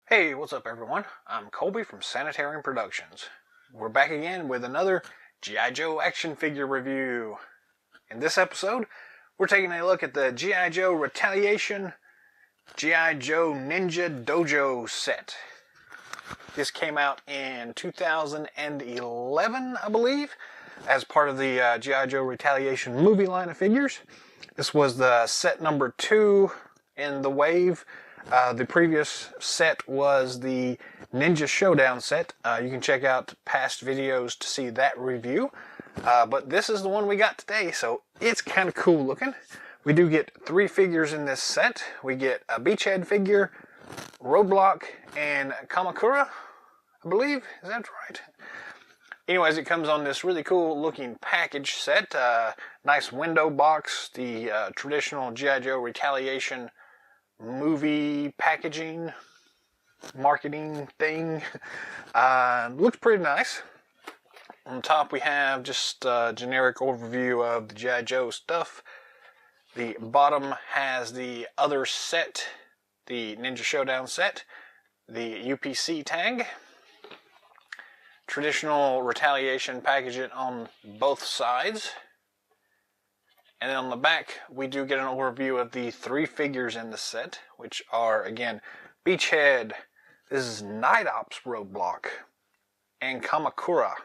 Hey, what's up everyone? I'm Colby from Sanitarium Productions. We're back again with another G.I. Joe action figure review. In this episode, we're taking a look at the G.I. Joe Retaliation G.I. Joe Ninja Dojo set. This came out in 2011, I believe, as part of the G.I. Joe Retaliation movie line of figures. This was the set number 2 in the wave. The previous set was the Ninja Showdown set. You can check out past videos to see that review. But this is the one we got today, so it's kind of cool looking. We do get 3 figures in this set. We get a Beachhead figure, Roadblock, and Kamakura, I believe. Is that right? Anyways, it comes on this really cool looking package set. Nice window box, the traditional G.I. Joe Retaliation movie packaging, marketing thing. Looks pretty nice. On top we have just a generic overview of the G.I. Joe stuff. The bottom has the other set, the Ninja Showdown set, the UPC tag, traditional Retaliation packaging on both sides. And then on the back, we do get an overview of the 3 figures in the set, which are, again, Beachhead, this is Night Ops Roadblock, and Kamakura.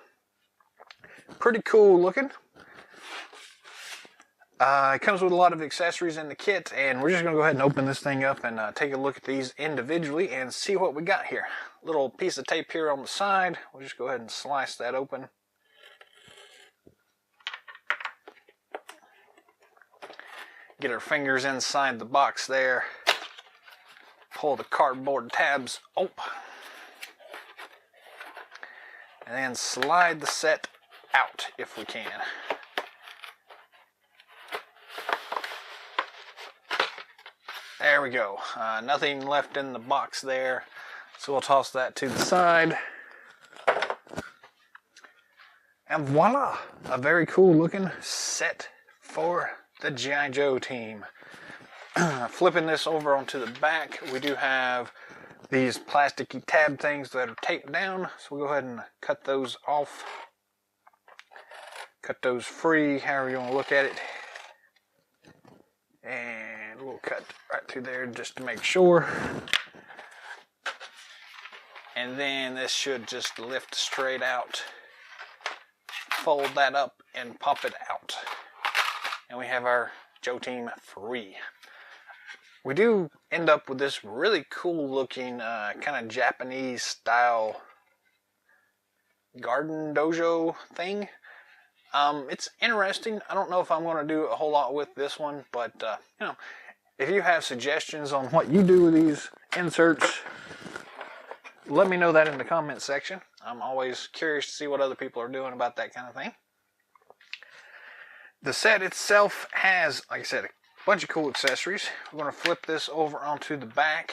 Pretty cool looking. It comes with a lot of accessories in the kit, and we're just going to go ahead and open this thing up and take a look at these individually and see what we got here. Little piece of tape here on the side. We'll just go ahead and slice that open. Get our fingers inside the box there. Pull the cardboard tabs open. And then slide the set out if we can. There we go. Nothing left in the box there. So we'll toss that to the side. And voila! A very cool looking set for the G.I. Joe team. Flipping this over onto the back, we do have these plasticky tab things that are taped down. So we'll go ahead and cut those off. Cut those free, however you want to look at it. And we'll cut right through there just to make sure. And then this should just lift straight out. Fold that up and pop it out. And we have our Joe team free. We do end up with this really cool looking kind of Japanese style garden dojo thing. It's interesting. I don't know if I'm going to do a whole lot with this one, but you know, if you have suggestions on what you do with these inserts, let me know that in the comments section. I'm always curious to see what other people are doing about that kind of thing. The set itself has, like I said, a bunch of cool accessories. We're going to flip this over onto the back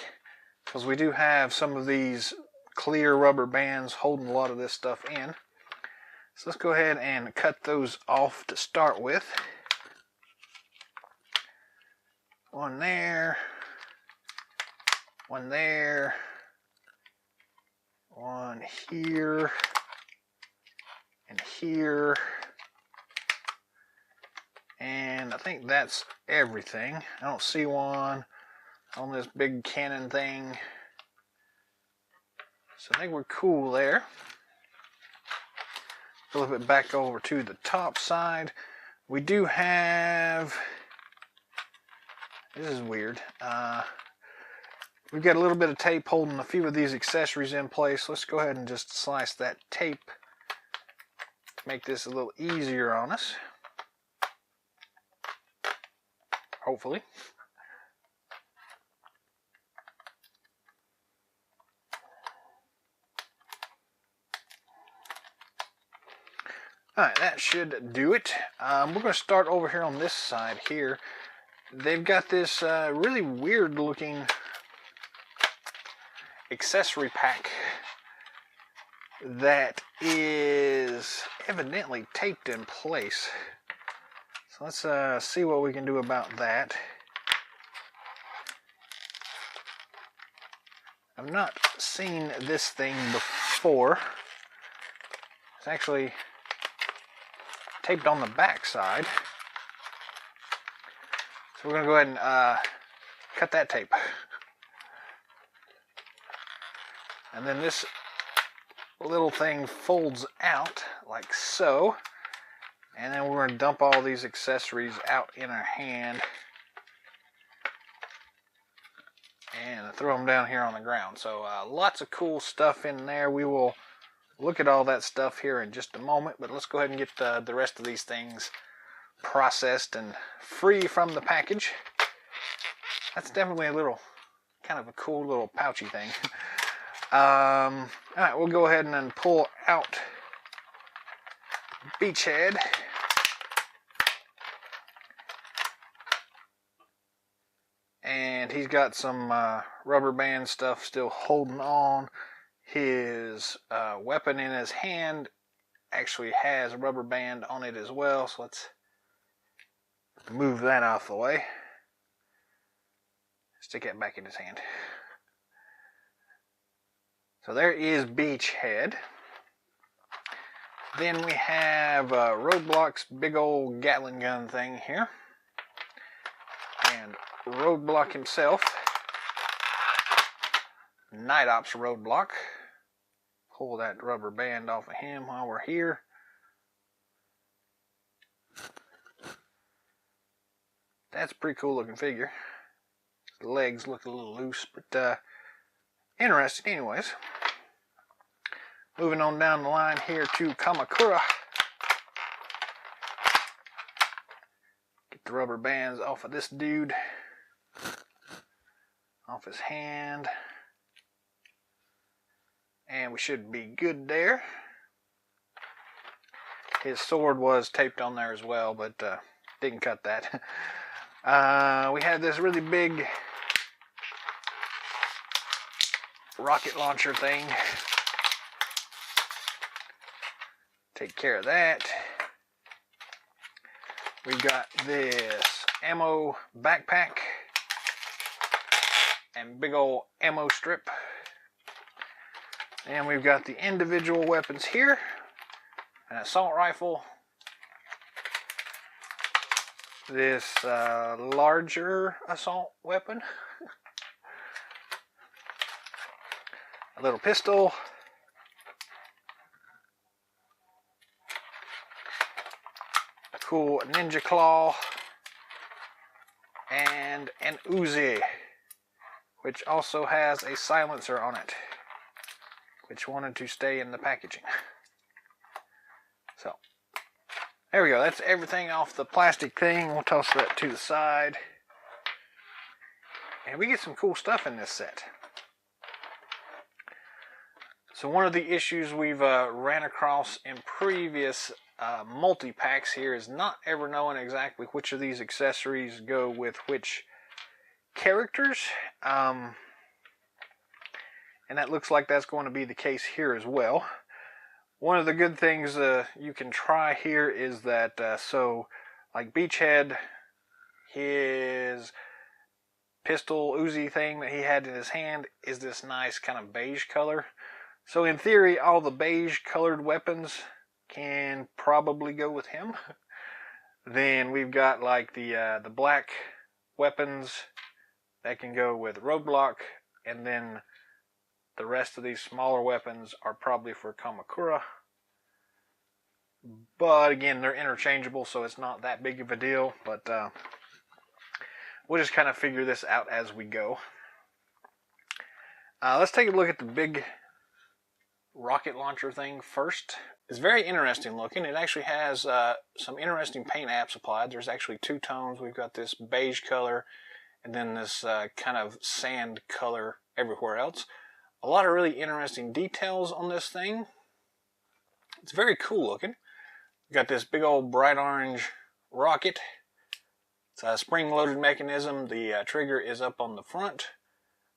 because we do have some of these clear rubber bands holding a lot of this stuff in. So let's go ahead and cut those off to start with. One there, one there, one here, and here. And I think that's everything. I don't see one on this big cannon thing. So I think we're cool there. Flip it back over to the top side. We do have, this is weird. We've got a little bit of tape holding a few of these accessories in place. Let's go ahead and just slice that tape. Make this a little easier on us. Hopefully. Alright, that should do it. We're going to start over here on this side here. They've got this really weird looking accessory pack that is evidently taped in place. So let's see what we can do about that. I've not seen this thing before. It's actually taped on the back side. So we're going to go ahead and cut that tape. And then this little thing folds out like so. And then we're going to dump all these accessories out in our hand. And throw them down here on the ground. So lots of cool stuff in there. We will look at all that stuff here in just a moment. But let's go ahead and get the rest of these things processed and free from the package. That's definitely a little, kind of a cool little pouchy thing. Alright, we'll go ahead and then pull out Beachhead. And he's got some rubber band stuff still holding on. His weapon in his hand actually has a rubber band on it as well. So let's move that out of the way. Stick it back in his hand. So there is Beachhead. Then we have Roadblock's big old Gatling gun thing here. And Roadblock himself. Night Ops Roadblock. Pull that rubber band off of him while we're here. That's a pretty cool looking figure. The legs look a little loose, but interesting anyways. Moving on down the line here to Kamakura. Get the rubber bands off of this dude. Off his hand. And we should be good there. His sword was taped on there as well, but didn't cut that. We had this really big rocket launcher thing. Take care of that. We got this ammo backpack and big old ammo strip. And we've got the individual weapons here. An assault rifle. This larger assault weapon. A little pistol. A cool ninja claw. And an Uzi, which also has a silencer on it, which wanted to stay in the packaging. So, there we go. That's everything off the plastic thing. We'll toss that to the side. And we get some cool stuff in this set. So one of the issues we've ran across in previous multi-packs here is not ever knowing exactly which of these accessories go with which characters. And that looks like that's going to be the case here as well. One of the good things you can try here is that, so like Beachhead, his pistol Uzi thing that he had in his hand is this nice kind of beige color. So in theory, all the beige colored weapons can probably go with him. Then we've got like the black weapons that can go with Roadblock, and then the rest of these smaller weapons are probably for Kamakura. But again, they're interchangeable, so it's not that big of a deal. But we'll just kind of figure this out as we go. Let's take a look at the big rocket launcher thing first. It's very interesting looking. It actually has some interesting paint apps applied. There's actually two tones. We've got this beige color and then this kind of sand color everywhere else. A lot of really interesting details on this thing. It's very cool looking. We've got this big old bright orange rocket. It's a spring-loaded mechanism. The trigger is up on the front.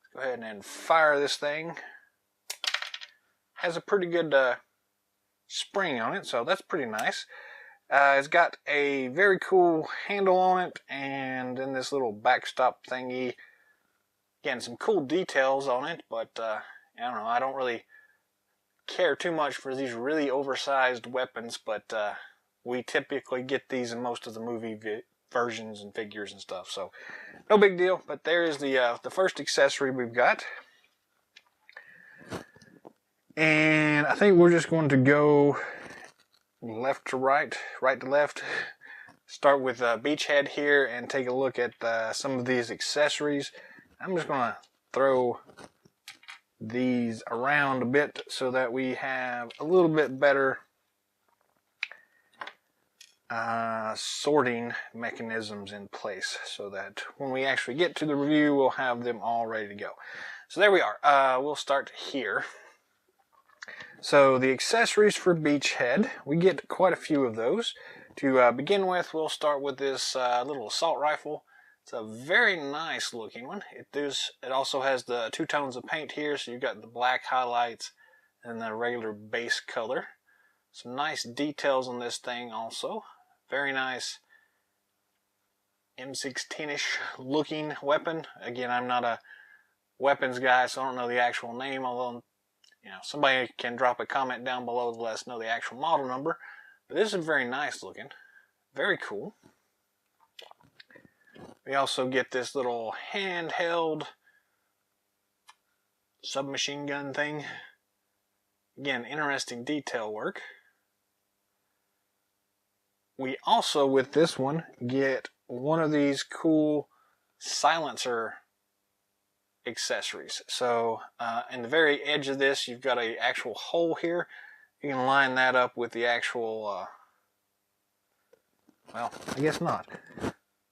Let's go ahead and fire this thing. Has a pretty good spring on it, so that's pretty nice. It's got a very cool handle on it, and then this little backstop thingy Again, some cool details on it, but I don't know, I don't really care too much for these really oversized weapons, but we typically get these in most of the movie versions and figures and stuff, so no big deal. But there is the first accessory we've got. And I think we're just going to go left to right, right to left. Start with Beachhead here and take a look at some of these accessories. I'm just going to throw these around a bit so that we have a little bit better sorting mechanisms in place, so that when we actually get to the review, we'll have them all ready to go. So there we are. We'll start here. So the accessories for Beachhead, we get quite a few of those. To begin with, we'll start with this little assault rifle. It's a very nice looking one. It also has the two tones of paint here, so you've got the black highlights and the regular base color. Some nice details on this thing also. Very nice M16-ish looking weapon. Again, I'm not a weapons guy, so I don't know the actual name, although somebody can drop a comment down below to let us know the actual model number. But this is very nice looking. Very cool. We also get this little handheld submachine gun thing. Again, interesting detail work. We also, with this one, get one of these cool silencer accessories. So, in the very edge of this, you've got an actual hole here. You can line that up with the actual, well, I guess not.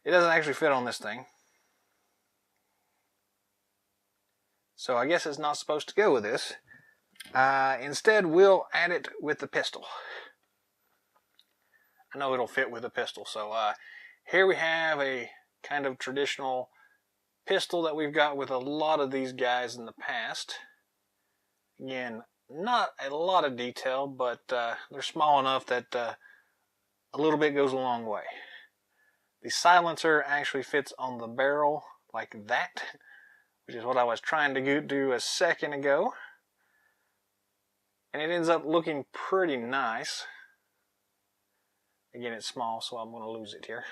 It doesn't actually fit on this thing. So I guess it's not supposed to go with this. Instead, we'll add it with the pistol. I know it'll fit with a pistol. So here we have a kind of traditional pistol that we've got with a lot of these guys in the past. Again, not a lot of detail, but they're small enough that a little bit goes a long way. The silencer actually fits on the barrel like that, which is what I was trying to do a second ago. And it ends up looking pretty nice. Again, it's small, so I'm going to lose it here.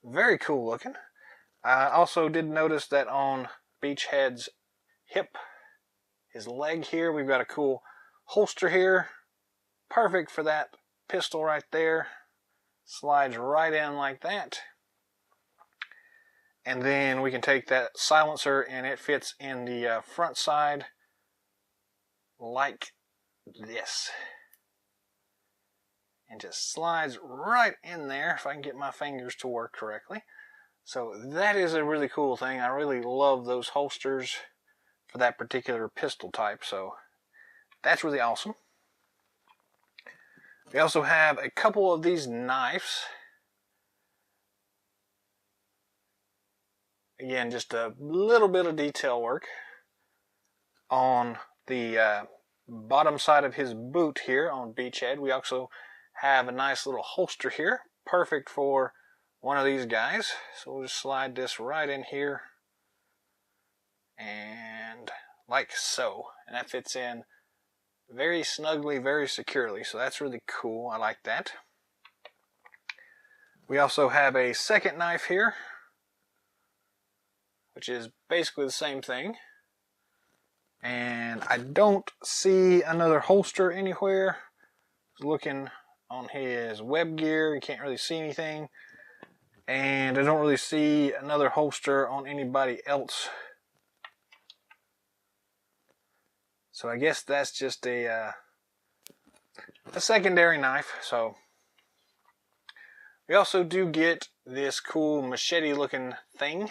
Very cool looking. I also did notice that on Beachhead's hip, his leg here, we've got a cool holster here. Perfect for that pistol right there. Slides right in like that. And then we can take that silencer and it fits in the front side like this. And just slides right in there if I can get my fingers to work correctly. So that is a really cool thing. I really love those holsters for that particular pistol type. So that's really awesome. We also have a couple of these knives. Again, just a little bit of detail work on the bottom side of his boot here on Beachhead. We also have a nice little holster here, perfect for one of these guys. So we'll just slide this right in here, and like so. And that fits in very snugly, very securely. So that's really cool. I like that. We also have a second knife here, which is basically the same thing. And I don't see another holster anywhere. Looking on his web gear, you can't really see anything. And I don't really see another holster on anybody else. So I guess that's just a secondary knife. So we also do get this cool machete looking thing.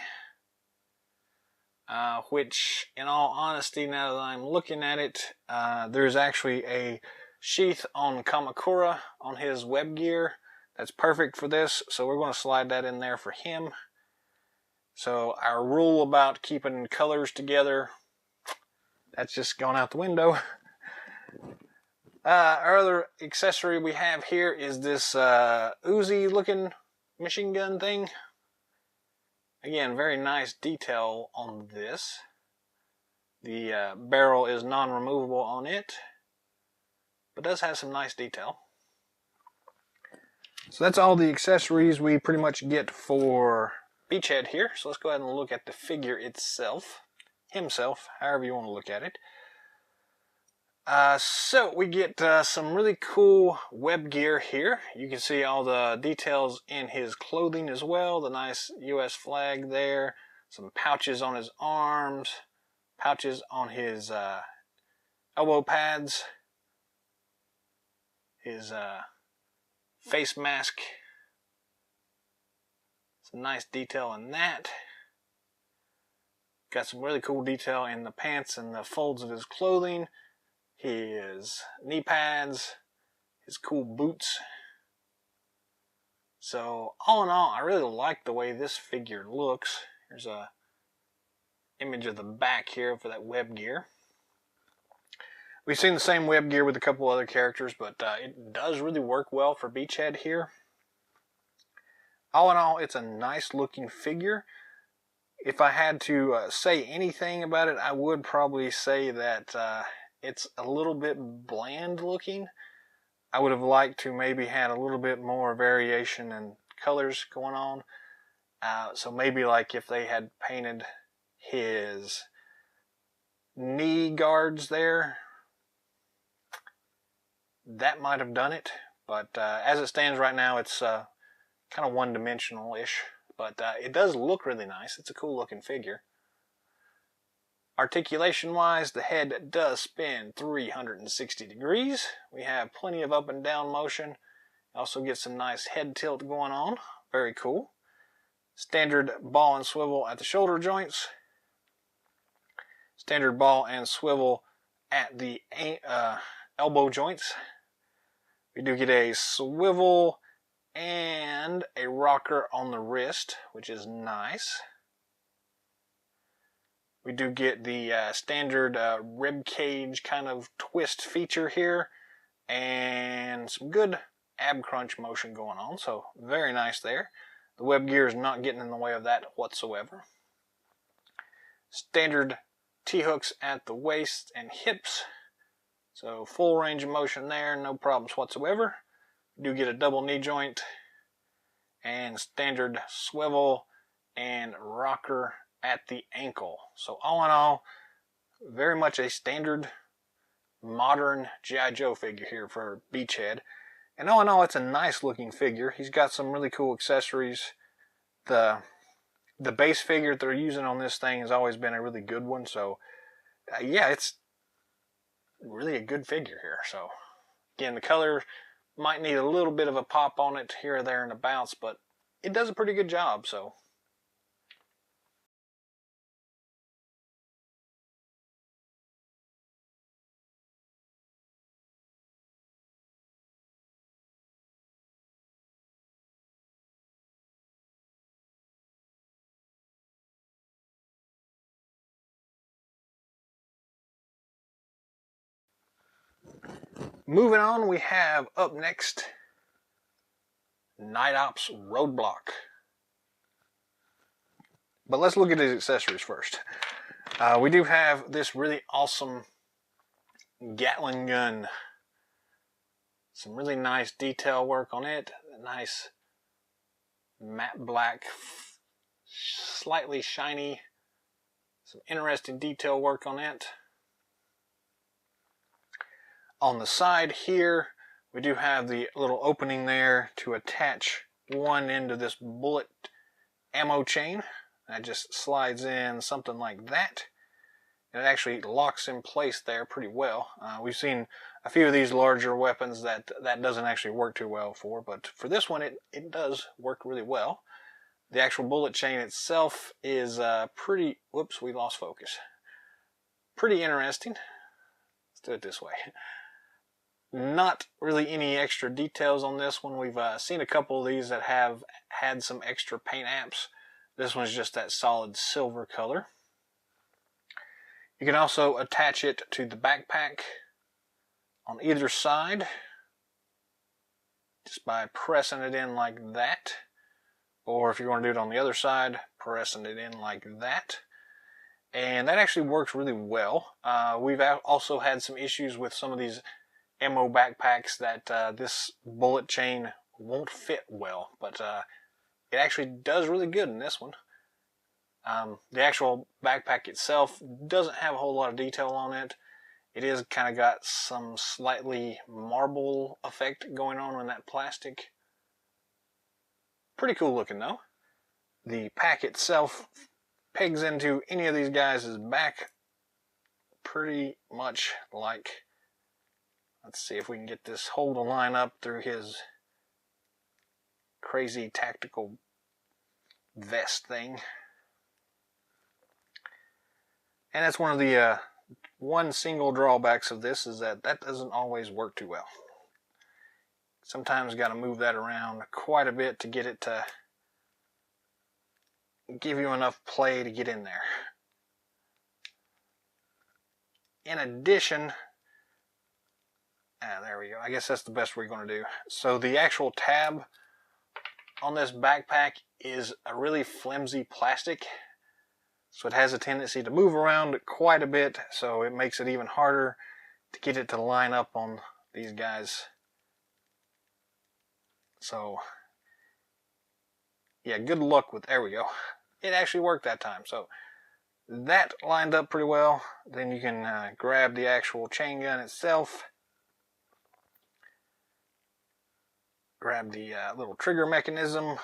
Which, in all honesty, now that I'm looking at it, there's actually a sheath on Kamakura on his web gear that's perfect for this, so we're going to slide that in there for him. So our rule about keeping colors together, that's just gone out the window. Our other accessory we have here is this Uzi looking machine gun thing. Again, very nice detail on this. The barrel is non-removable on it, but does have some nice detail. So that's all the accessories we pretty much get for Beachhead here. So let's go ahead and look at the figure itself. Himself, however you want to look at it. So we get some really cool web gear here. You can see all the details in his clothing as well. The nice US flag there. Some pouches on his arms. Pouches on his elbow pads. His face mask. Some nice detail in that. Got some really cool detail in the pants and the folds of his clothing. His knee pads, his cool boots. So all in all, I really like the way this figure looks. Here's a image of the back here for that web gear. We've seen the same web gear with a couple other characters, but it does really work well for Beachhead here. All in all, it's a nice looking figure. If I had to say anything about it, I would probably say that it's a little bit bland looking. I would have liked to maybe had a little bit more variation in colors going on. So maybe like if they had painted his knee guards there, that might have done it. But as it stands right now, it's kind of one-dimensional-ish. But it does look really nice. It's a cool looking figure. Articulation-wise, the head does spin 360 degrees. We have plenty of up and down motion. Also get some nice head tilt going on. Very cool. Standard ball and swivel at the shoulder joints. Standard ball and swivel at the elbow joints. We do get a swivel and a rocker on the wrist, which is nice. We do get the standard rib cage kind of twist feature here, and some good ab crunch motion going on, so very nice there. The web gear is not getting in the way of that whatsoever. Standard T-hooks at the waist and hips, so full range of motion there, no problems whatsoever. We do get a double knee joint, and standard swivel and rocker at the ankle. So all in all, very much a standard modern G.I. Joe figure here for Beachhead. And all in all, it's a nice looking figure. He's got some really cool accessories. The base figure they're using on this thing has always been a really good one. So yeah, it's really a good figure here. So again, the color might need a little bit of a pop on it here or there and a bounce, but it does a pretty good job. So moving on, we have up next Night Ops Roadblock. But let's look at his accessories first. We do have this really awesome Gatling gun. Some really nice detail work on it. A nice matte black, slightly shiny. Some interesting detail work on it. On the side here, we do have the little opening there to attach one end of this bullet ammo chain. That just slides in something like that. And it actually locks in place there pretty well. We've seen a few of these larger weapons that doesn't actually work too well for, but for this one it does work really well. The actual bullet chain itself is pretty, whoops, we lost focus. Pretty interesting. Let's do it this way. Not really any extra details on this one. We've seen a couple of these that have had some extra paint apps. This one's just that solid silver color. You can also attach it to the backpack on either side just by pressing it in like that. or if you're going to do it on the other side, pressing it in like that. And that actually works really well. We've also had some issues with some of these ammo backpacks that this bullet chain won't fit well, but it actually does really good in this one. The actual backpack itself doesn't have a whole lot of detail on it. It is kind of got some slightly marble effect going on in that plastic. Pretty cool looking though. The pack itself pegs into any of these guys' back pretty much like, let's see if we can get this hole to line up through his crazy tactical vest thing. And that's one of the one single drawbacks of this is that doesn't always work too well. Sometimes you got to move that around quite a bit to get it to give you enough play to get in there. In addition, there we go. I guess that's the best we're going to do. So the actual tab on this backpack is a really flimsy plastic. So it has a tendency to move around quite a bit, so it makes it even harder to get it to line up on these guys. So, yeah, good luck with, there we go. It actually worked that time. So that lined up pretty well. Then you can grab the actual chain gun itself. Grab the little trigger mechanism.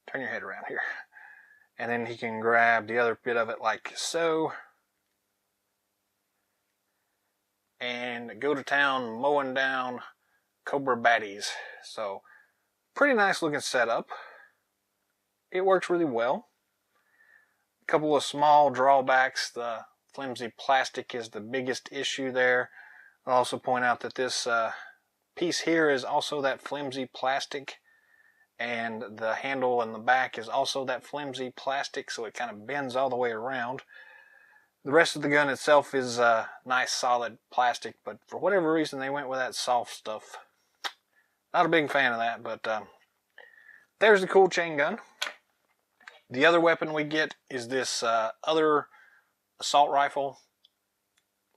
Turn your head around here. And then he can grab the other bit of it like so. And go to town mowing down Cobra baddies. So, pretty nice looking setup. It works really well. A couple of small drawbacks. The flimsy plastic is the biggest issue there. I'll also point out that this piece here is also that flimsy plastic. And the handle in the back is also that flimsy plastic, so it kind of bends all the way around. The rest of the gun itself is nice solid plastic, but for whatever reason they went with that soft stuff. Not a big fan of that, but there's the cool chain gun. The other weapon we get is this other assault rifle.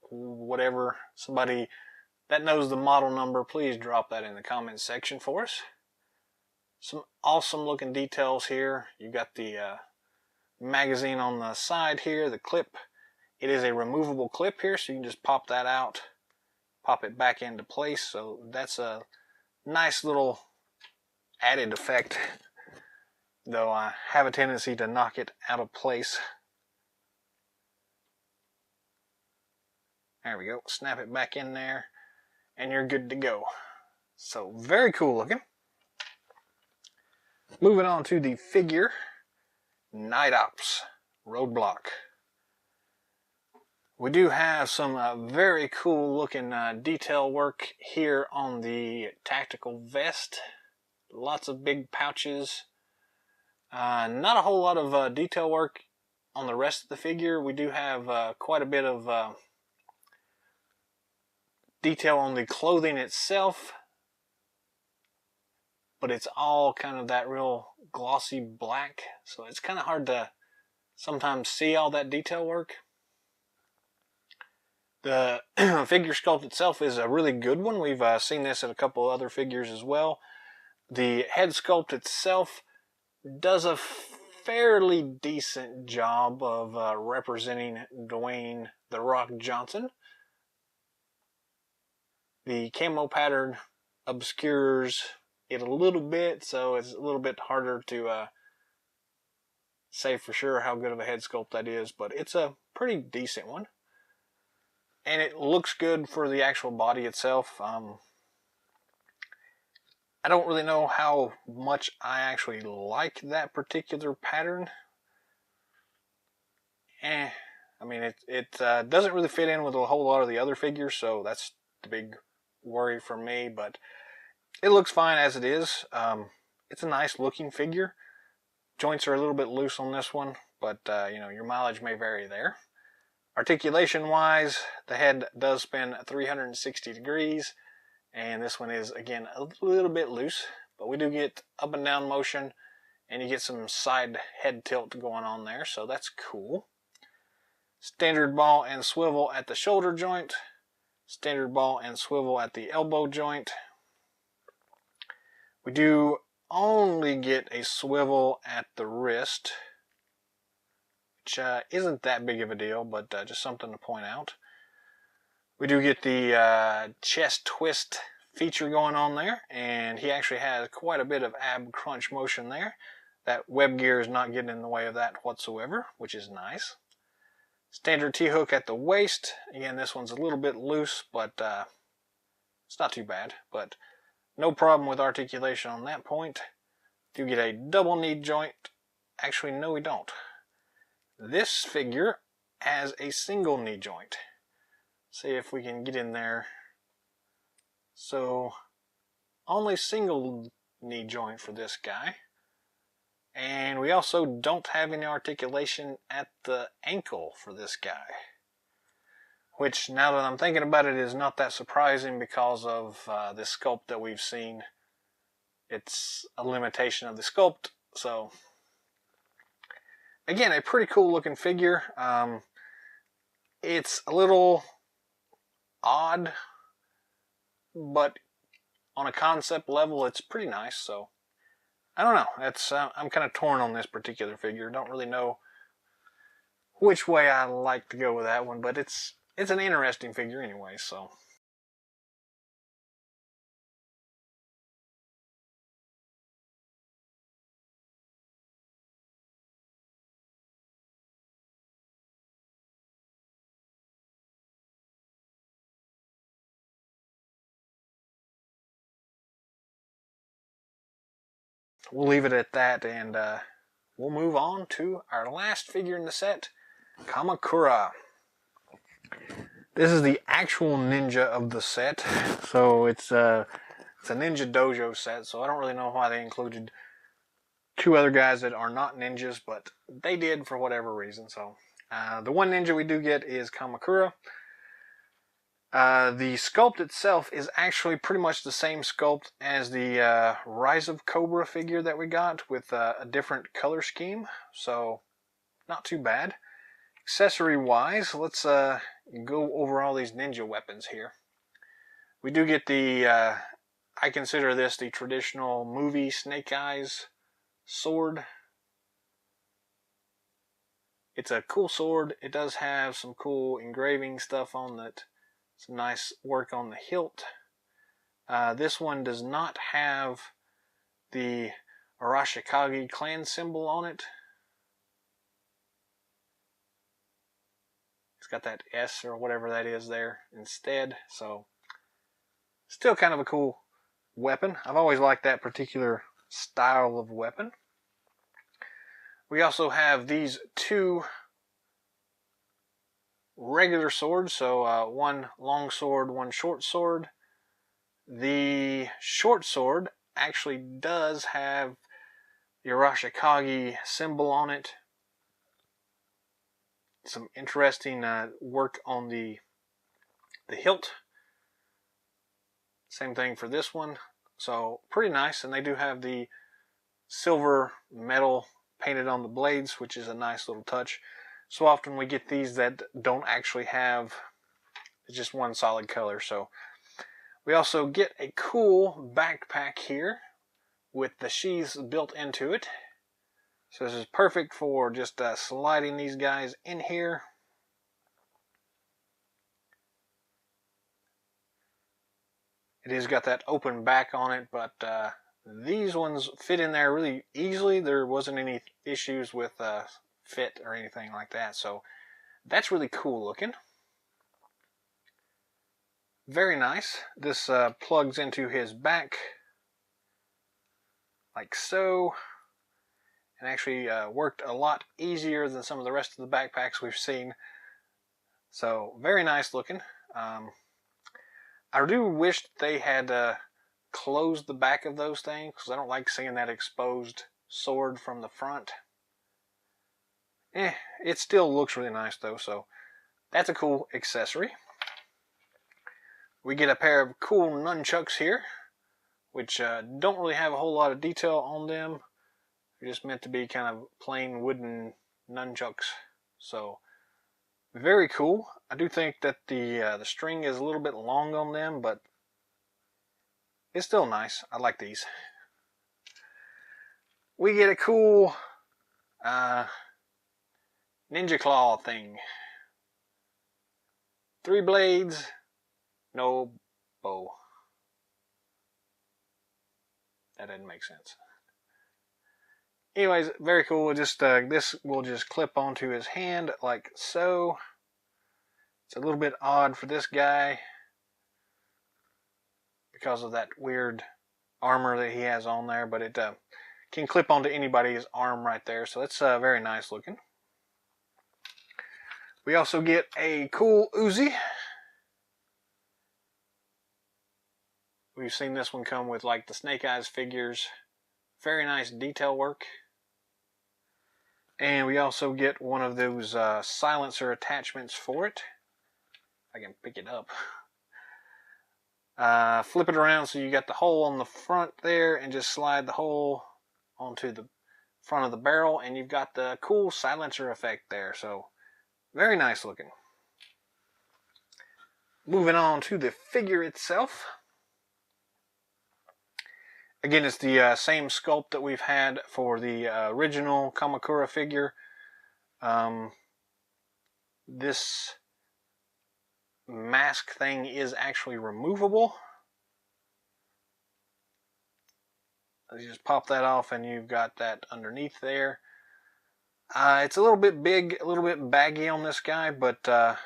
Whatever. Somebody that knows the model number, please drop that in the comments section for us. Some awesome looking details here. You got the magazine on the side here, the clip. It is a removable clip here, so you can just pop that out, pop it back into place. So that's a nice little added effect, though I have a tendency to knock it out of place. There we go. Snap it back in there, and you're good to go. So very cool looking. Moving on to the figure, Night Ops Roadblock. We do have some very cool looking detail work here on the tactical vest. Lots of big pouches. Not a whole lot of detail work on the rest of the figure. We do have quite a bit of detail on the clothing itself. But it's all kind of that real glossy black, so it's kind of hard to sometimes see all that detail work. The figure sculpt itself is a really good one. We've seen this in a couple other figures as well. The head sculpt itself does a fairly decent job of representing Dwayne "The Rock" Johnson. The camo pattern obscures it a little bit, so it's a little bit harder to say for sure how good of a head sculpt that is, but it's a pretty decent one. And it looks good for the actual body itself. I don't really know how much I actually like that particular pattern. I mean, it doesn't really fit in with a whole lot of the other figures, so that's the big worry for me, but it looks fine as it is. It's a nice looking figure. Joints are a little bit loose on this one, but you know, your mileage may vary there. Articulation wise, the head does spin 360 degrees, and this one is again a little bit loose, but we do get up and down motion, and you get some side head tilt going on there, so that's cool. Standard ball and swivel at the shoulder joint. Standard ball and swivel at the elbow joint. We do only get a swivel at the wrist, which isn't that big of a deal, but just something to point out. We do get the chest twist feature going on there, and he actually has quite a bit of ab crunch motion there. That web gear is not getting in the way of that whatsoever, which is nice. Standard T-hook at the waist. Again, this one's a little bit loose, but it's not too bad. But no problem with articulation on that point. Do get a double knee joint. Actually, no, we don't. This figure has a single knee joint. See if we can get in there. So, only single knee joint for this guy. And we also don't have any articulation at the ankle for this guy. Which, now that I'm thinking about it, is not that surprising because of this sculpt that we've seen. It's a limitation of the sculpt. So, again, a pretty cool looking figure. It's a little odd, but on a concept level, it's pretty nice. So, I don't know. It's I'm kind of torn on this particular figure. Don't really know which way I like to go with that one, but it's an interesting figure anyway. So. We'll leave it at that, and we'll move on to our last figure in the set, Kamakura. This is the actual ninja of the set, so it's a Ninja Dojo set, so I don't really know why they included two other guys that are not ninjas, but they did for whatever reason. So the one ninja we do get is Kamakura. The sculpt itself is actually pretty much the same sculpt as the Rise of Cobra figure that we got, with a different color scheme, so not too bad. Accessory wise, let's go over all these ninja weapons here. We do get the, I consider this the traditional movie Snake Eyes sword. It's a cool sword. It does have some cool engraving stuff on it. Some nice work on the hilt. This one does not have the Arashikage clan symbol on it. It's got that S or whatever that is there instead. So, still kind of a cool weapon. I've always liked that particular style of weapon. We also have these two regular swords, so one long sword, one short sword. The short sword actually does have the Arashikage symbol on it. Some interesting work on the hilt. Same thing for this one. So pretty nice, and they do have the silver metal painted on the blades, which is a nice little touch. So often we get these that don't actually have just one solid color. So we also get a cool backpack here with the sheaths built into it. So this is perfect for just sliding these guys in here. It has got that open back on it, but these ones fit in there really easily. There wasn't any issues with fit or anything like that, so that's really cool looking. Very nice. This plugs into his back like so, and actually worked a lot easier than some of the rest of the backpacks we've seen. So very nice looking. I do wish they had closed the back of those things, because I don't like seeing that exposed sword from the front. It still looks really nice though, so that's a cool accessory. We get a pair of cool nunchucks here which don't really have a whole lot of detail on them. They're just meant to be kind of plain wooden nunchucks. So very cool. I do think that the string is a little bit long on them, but it's still nice. I like these. We get a cool ninja claw thing. 3 blades, no bow. That didn't make sense. Anyways, very cool. Just this will just clip onto his hand like so. It's a little bit odd for this guy because of that weird armor that he has on there, but it can clip onto anybody's arm right there, so that's very nice looking. We also get a cool Uzi. We've seen this one come with like the Snake Eyes figures. Very nice detail work. And we also get one of those silencer attachments for it. I can pick it up. Flip it around so you got the hole on the front there, and just slide the hole onto the front of the barrel, and you've got the cool silencer effect there. So very nice looking. Moving on to the figure itself. Again, it's the same sculpt that we've had for the original Kamakura figure. This mask thing is actually removable. You just pop that off and you've got that underneath there. It's a little bit big, a little bit baggy on this guy, but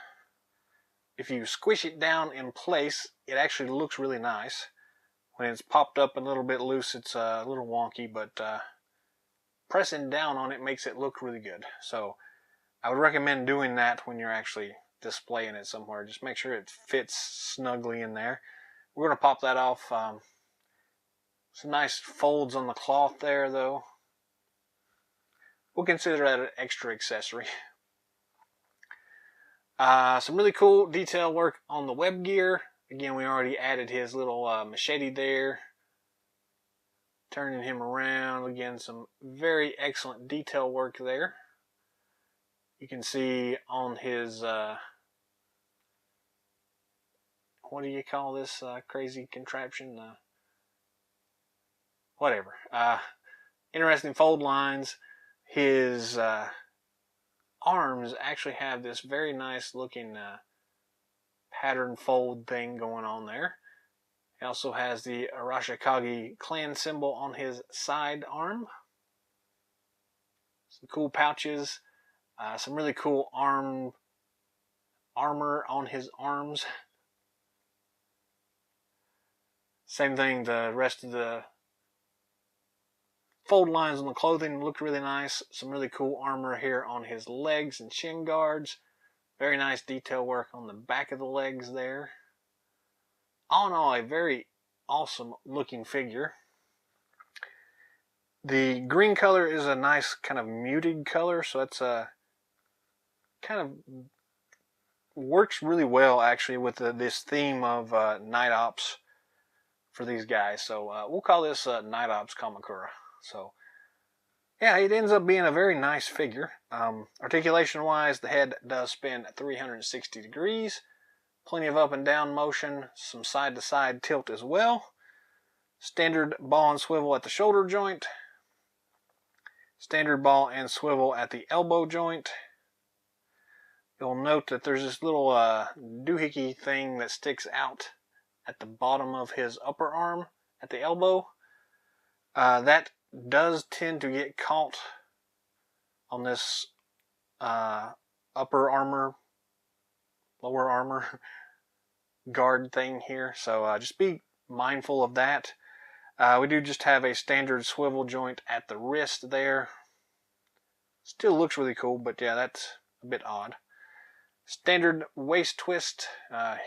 if you squish it down in place, it actually looks really nice. When it's popped up and a little bit loose, it's a little wonky, but pressing down on it makes it look really good. So I would recommend doing that when you're actually displaying it somewhere. Just make sure it fits snugly in there. We're going to pop that off. Some nice folds on the cloth there, though. We'll consider that an extra accessory. Some really cool detail work on the web gear. Again, we already added his little machete there. Turning him around. Again, some very excellent detail work there. You can see on his, what do you call this crazy contraption? Whatever. Interesting fold lines. His arms actually have this very nice looking pattern fold thing going on there. He also has the Arashikage clan symbol on his side arm. Some cool pouches. Some really cool armor on his arms. Same thing, the rest of the fold lines on the clothing look really nice. Some really cool armor here on his legs and shin guards. Very nice detail work on the back of the legs there. All in all, a very awesome looking figure. The green color is a nice kind of muted color, so that's a kind of works really well actually with this theme of night ops for these guys. So we'll call this Night Ops Kamakura. So yeah, it ends up being a very nice figure. Articulation wise, the head does spin at 360 degrees. Plenty of up and down motion, some side to side tilt as well. Standard ball and swivel at the shoulder joint. Standard ball and swivel at the elbow joint. You'll note that there's this little doohickey thing that sticks out at the bottom of his upper arm at the elbow. That does tend to get caught on this upper armor, lower armor guard thing here. So just be mindful of that. We do just have a standard swivel joint at the wrist there. Still looks really cool, but yeah, that's a bit odd. Standard waist twist,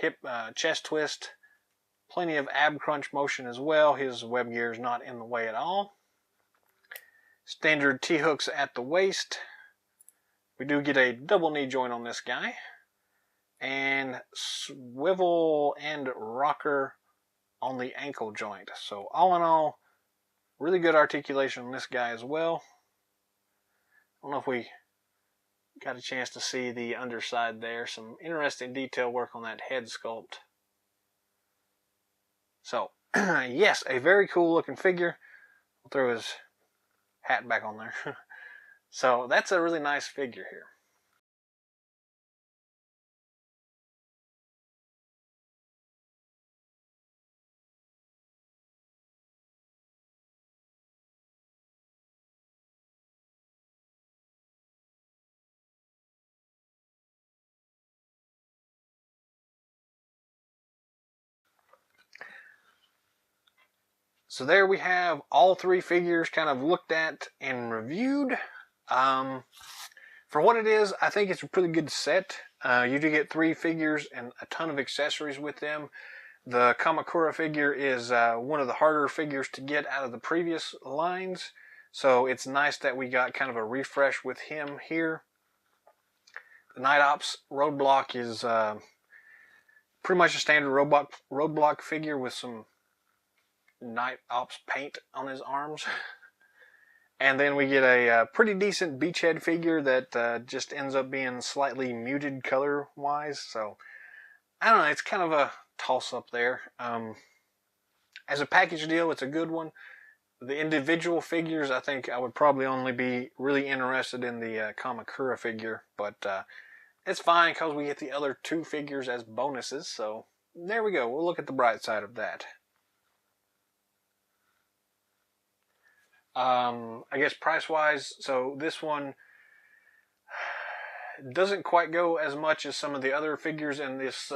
hip, chest twist. Plenty of ab crunch motion as well. His web gear is not in the way at all. Standard T-hooks at the waist. We do get a double knee joint on this guy. And swivel and rocker on the ankle joint. So all in all, really good articulation on this guy as well. I don't know if we got a chance to see the underside there. Some interesting detail work on that head sculpt. So, yes, a very cool looking figure. I'll throw his hat back on there. So that's a really nice figure here. So there we have all three figures kind of looked at and reviewed. For what it is, I think it's a pretty good set. You do get three figures and a ton of accessories with them. The Kamakura figure is one of the harder figures to get out of the previous lines. So it's nice that we got kind of a refresh with him here. The Night Ops Roadblock is pretty much a standard Roadblock figure with some Night Ops paint on his arms. And then we get a pretty decent Beachhead figure that just ends up being slightly muted color wise. So I don't know, it's kind of a toss up there. As a package deal, it's a good one. The individual figures, I think I would probably only be really interested in the Kamakura figure, but it's fine because we get the other two figures as bonuses. So there we go. We'll look at the bright side of that. I guess price-wise, so this one doesn't quite go as much as some of the other figures in this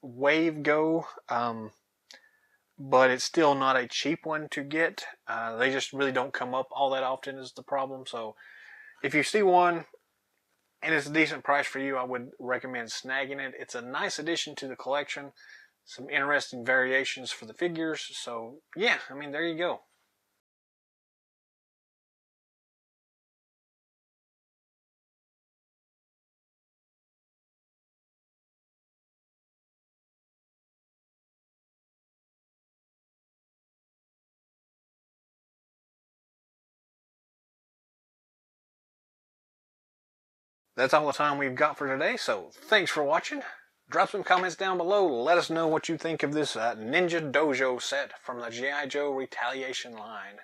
wave go, but it's still not a cheap one to get. They just really don't come up all that often is the problem. So if you see one and it's a decent price for you, I would recommend snagging it. It's a nice addition to the collection. Some interesting variations for the figures. So yeah, I mean, there you go. That's all the time we've got for today, so thanks for watching. Drop some comments down below. Let us know what you think of this Ninja Dojo set from the G.I. Joe Retaliation line.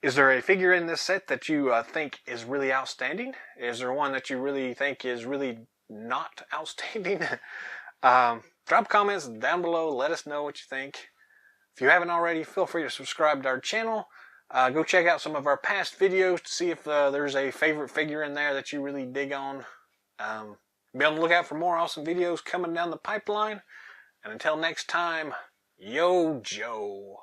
Is there a figure in this set that you think is really outstanding? Is there one that you really think is really not outstanding? Drop comments down below. Let us know what you think. If you haven't already, feel free to subscribe to our channel. Go check out some of our past videos to see if there's a favorite figure in there that you really dig on. Be on the lookout for more awesome videos coming down the pipeline. And until next time, Yo Joe.